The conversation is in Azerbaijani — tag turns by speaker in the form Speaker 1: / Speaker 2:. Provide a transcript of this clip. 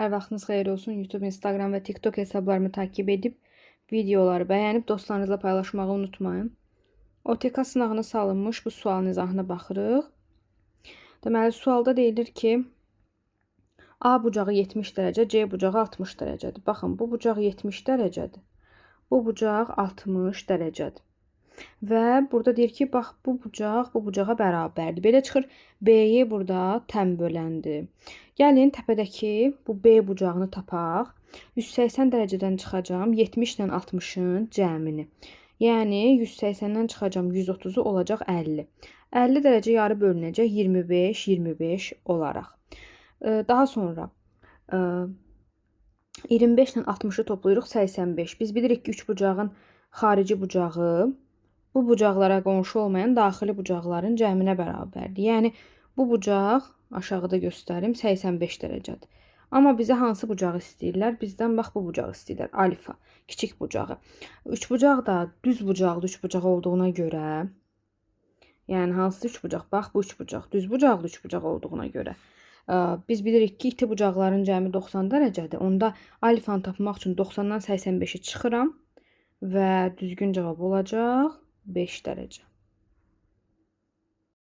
Speaker 1: Hər vaxtınız xeyir olsun. YouTube, Instagram və TikTok hesablarımı takip edib, videoları bəyənib dostlarınızla paylaşmağı unutmayın. OTK sınağına salınmış bu sualın izahına baxırıq. Deməli, sualda deyilir ki, A bucağı 70 dərəcə, C bucağı 60 dərəcədir. Baxın, bu bucaq 70 dərəcədir. Bu bucaq 60 dərəcədir. Və burada deyir ki, bax, bu bucaq bu bucağa bərabərdir. Belə çıxır, B-yi burada təm böləndir. Gəlin təpədəki bu B bucağını tapaq. 180 dərəcədən çıxacam 70 ilə 60-ın cəmini. Yəni 180-dən çıxacam 130-u olacaq 50. 50 dərəcə yarı bölünəcək 25, 25 olaraq. Daha sonra 25 ilə 60-ı toplayırıq 85. Biz bilirik ki, 3 bucağın xarici bucağı bu bucaqlara qonşu olmayan daxili bucaqların cəminə bərabərdir. Yəni bu bucaq aşağıda göstərim 85 dərəcədir. Amma bizə hansı bucağı istəyirlər? Bizdən bax bu bucağı istəyirlər. Alfa, kiçik bucağı. 3 bucaq da düz bucaqlı 3 bucaq olduğuna görə, yəni hansı 3 bucaq? Bax bu 3 bucaq, düz bucaqlı 3 bucaq olduğuna görə biz bilirik ki, iti bucaqların cəmi 90 dərəcədir. Onda alfanı tapmaq üçün 90-dan 85-i çıxıram və düzgün cavab olacaq 5 dərəcə.